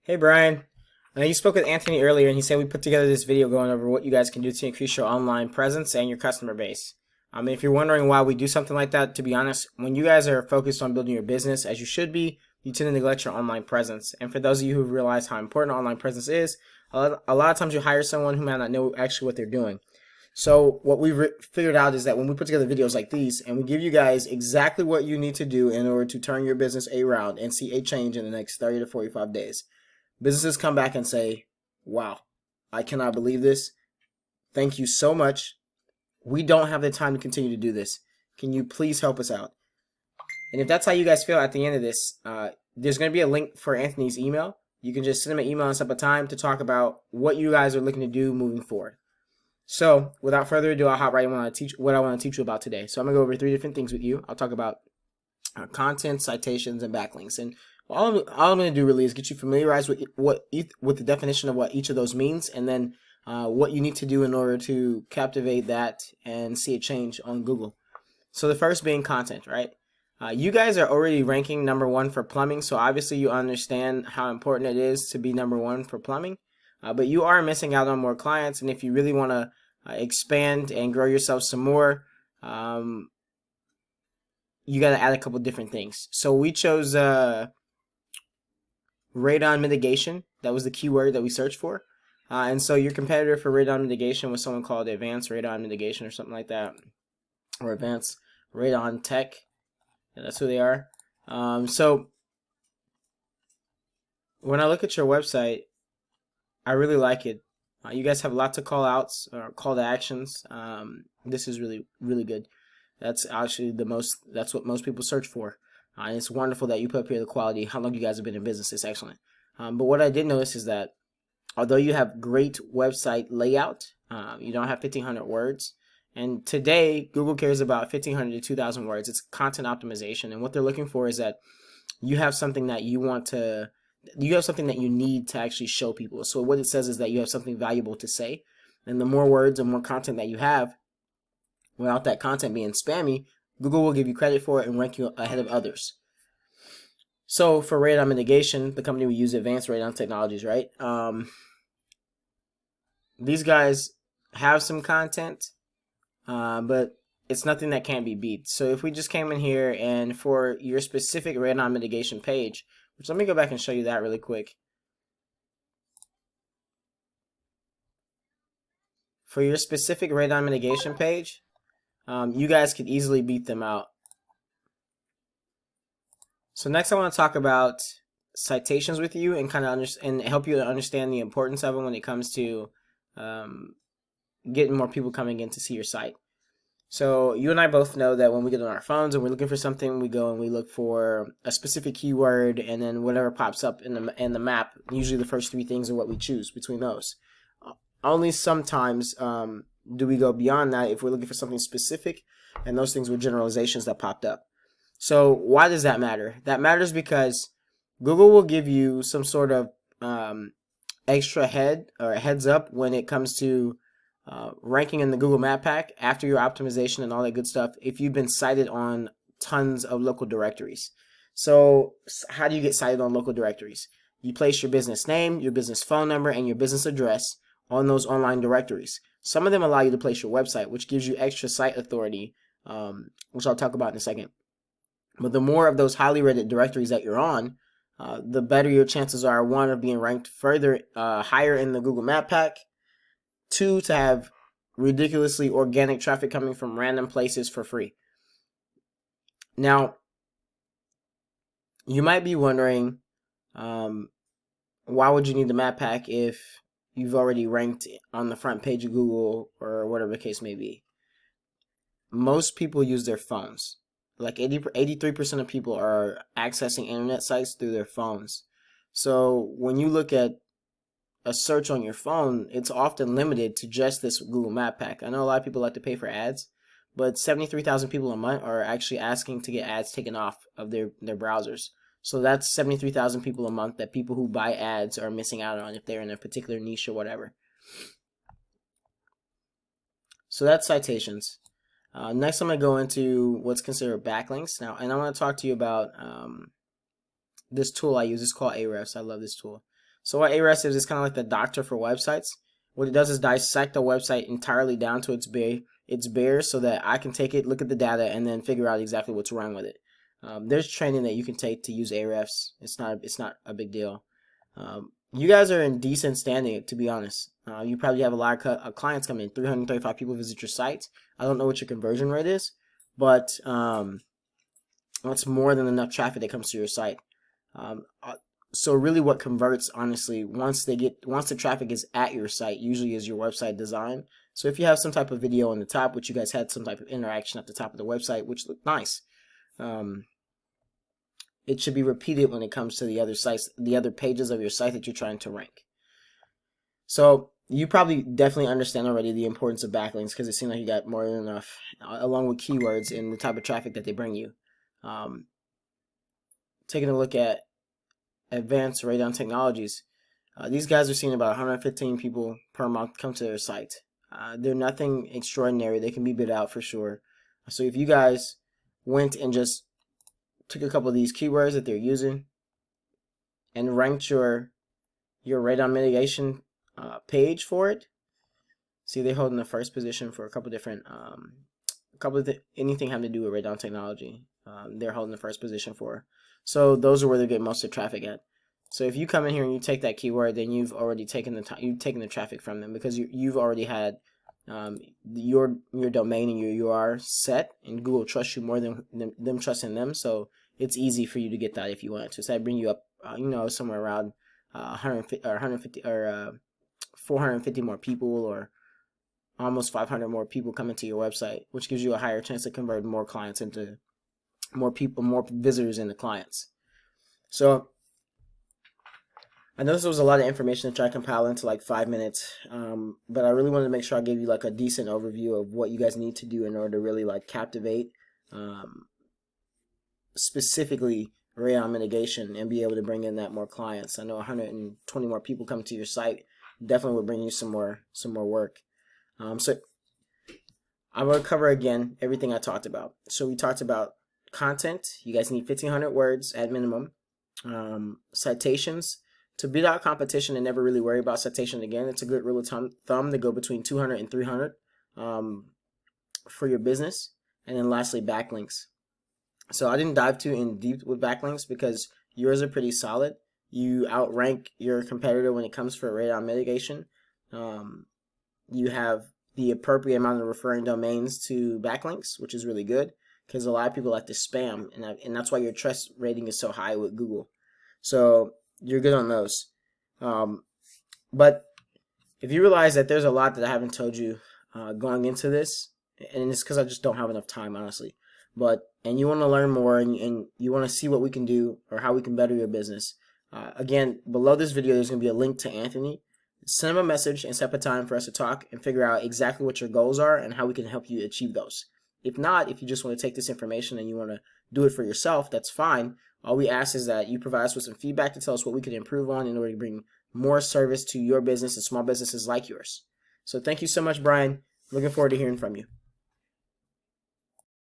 Hey Brian, you spoke with Anthony earlier and he said we put together this video going over what you guys can do to increase your online presence and your customer base. If you're wondering why we do something like that, to be honest, when you guys are focused on building your business as you should be, you tend to neglect your online presence. And for those of you who realize how important online presence is, a lot of times you hire someone who might not know actually what they're doing. So what we've figured out is that when we put together videos like these and we give you guys exactly what you need to do in order to turn your business around and see a change in the next 30 to 45 days, businesses come back and say, wow, I cannot believe this. Thank you so much. We don't have the time to continue to do this. Can you please help us out? And if that's how you guys feel at the end of this, there's going to be a link for Anthony's email. You can just send him an email and set up a time to talk about what you guys are looking to do moving forward. So without further ado, I'll hop right in what I want to teach you about today. So I'm going to go over 3 different things with you. I'll talk about content, citations, and backlinks. And all I'm going to do really is get you familiarized with with the definition of what each of those means, and then what you need to do in order to captivate that and see a change on Google. So the first being content, right? You guys are already ranking #1 for plumbing, so obviously you understand how important it is to be #1 for plumbing. But you are missing out on more clients, and if you really want to expand and grow yourself some more, you got to add a couple different things. So we chose radon mitigation. That was the keyword that we searched for. And so your competitor for radon mitigation was someone called Advanced Radon Mitigation or something like that, or Advanced Radon Tech. Yeah, that's who they are. So when I look at your website, I really like it. You guys have lots of call outs or call to actions. This is really, really good. That's actually that's what most people search for. And it's wonderful that you put up here the quality, how long you guys have been in business. It's excellent. But what I did notice is that although you have great website layout, you don't have 1,500 words. And today, Google cares about 1,500 to 2,000 words. It's content optimization. And what they're looking for is that you have something that you have something that you need to actually show people. So what it says is that you have something valuable to say. And the more words and more content that you have, without that content being spammy, Google will give you credit for it and rank you ahead of others. So for radon mitigation, the company we use, Advanced Radon Technologies, right? These guys have some content, but it's nothing that can't be beat. So if we just came in here and for your specific radon mitigation page, which let me go back and show you that really quick. For your specific radon mitigation page, you guys could easily beat them out. So next I want to talk about citations with you and kind of and help you to understand the importance of them when it comes to getting more people coming in to see your site. So you and I both know that when we get on our phones and we're looking for something, we go and we look for a specific keyword, and then whatever pops up in the map, usually the first 3 things are what we choose between those. Only sometimes do we go beyond that if we're looking for something specific, and those things were generalizations that popped up. So why does that matter? That matters because Google will give you some sort of extra heads up when it comes to ranking in the Google Map Pack after your optimization and all that good stuff if you've been cited on tons of local directories. So how do you get cited on local directories? You place your business name, your business phone number, and your business address on those online directories. Some of them allow you to place your website, which gives you extra site authority, which I'll talk about in a second. But the more of those highly rated directories that you're on, the better your chances are, 1, of being ranked further higher in the Google Map Pack, 2, to have ridiculously organic traffic coming from random places for free. Now, you might be wondering, why would you need the Map Pack if you've already ranked on the front page of Google or whatever the case may be? Most people use their phones. Like 83% of people are accessing internet sites through their phones. So when you look at a search on your phone, it's often limited to just this Google Map Pack. I know a lot of people like to pay for ads, but 73,000 people a month are actually asking to get ads taken off of their browsers. So that's 73,000 people a month that people who buy ads are missing out on if they're in a particular niche or whatever. So that's citations. Next, I'm going to go into what's considered backlinks. And I want to talk to you about this tool I use. It's called Ahrefs. I love this tool. So what Ahrefs is kind of like the doctor for websites. What it does is dissect a website entirely down to its bare, so that I can take it, look at the data, and then figure out exactly what's wrong with it. There's training that you can take to use Ahrefs. It's not a big deal. You guys are in decent standing, to be honest. You probably have a lot of clients coming in. 335 people visit your site. I don't know what your conversion rate is, but that's more than enough traffic that comes to your site. So really what converts, honestly, once the traffic is at your site, usually is your website design. So if you have some type of video on the top, which you guys had some type of interaction at the top of the website, which looked nice, it should be repeated when it comes to the other sites, the other pages of your site that you're trying to rank. So you probably definitely understand already the importance of backlinks, because it seems like you got more than enough, along with keywords and the type of traffic that they bring you. Taking a look at Advanced Radon Technologies, these guys are seeing about 115 people per month come to their site. They're nothing extraordinary. They can be bid out for sure. So if you guys went and just took a couple of these keywords that they're using and ranked your radon mitigation page for it, see they're holding the first position for a couple different anything having to do with radon technology. They're holding the first position for. So those are where they get most of the traffic at. So if you come in here and you take that keyword, then you've already taken the traffic from them, because you've already had your domain and your URL set, and Google trusts you more than them trusting them. So it's easy for you to get that if you want to. So that bring you up, somewhere around 150 or 450 more people, or almost 500 more people coming to your website, which gives you a higher chance to convert more clients into more people, more visitors into clients. So I know this was a lot of information to try to compile into like 5 minutes, but I really wanted to make sure I gave you like a decent overview of what you guys need to do in order to really like captivate, specifically radon mitigation, and be able to bring in that more clients. I know 120 more people coming to your site definitely will bring you some more work. So I'm going to cover again everything I talked about. So we talked about content. You guys need 1,500 words at minimum. Citations. To beat out competition and never really worry about citation again, it's a good rule of thumb to go between 200 and 300 for your business. And then lastly, backlinks. So I didn't dive too in deep with backlinks because yours are pretty solid. You outrank your competitor when it comes for radon mitigation. You have the appropriate amount of referring domains to backlinks, which is really good, because a lot of people like to spam, and that's why your trust rating is so high with Google. So you're good on those. But if you realize that there's a lot that I haven't told you going into this, and it's because I just don't have enough time, honestly, and you want to learn more, and you want to see what we can do or how we can better your business, again, below this video there's going to be a link to Anthony. Send him a message and set up a time for us to talk and figure out exactly what your goals are and how we can help you achieve those. If not, if you just want to take this information and you want to do it for yourself, that's fine. All we ask is that you provide us with some feedback to tell us what we can improve on in order to bring more service to your business and small businesses like yours. So thank you so much, Brian. Looking forward to hearing from you.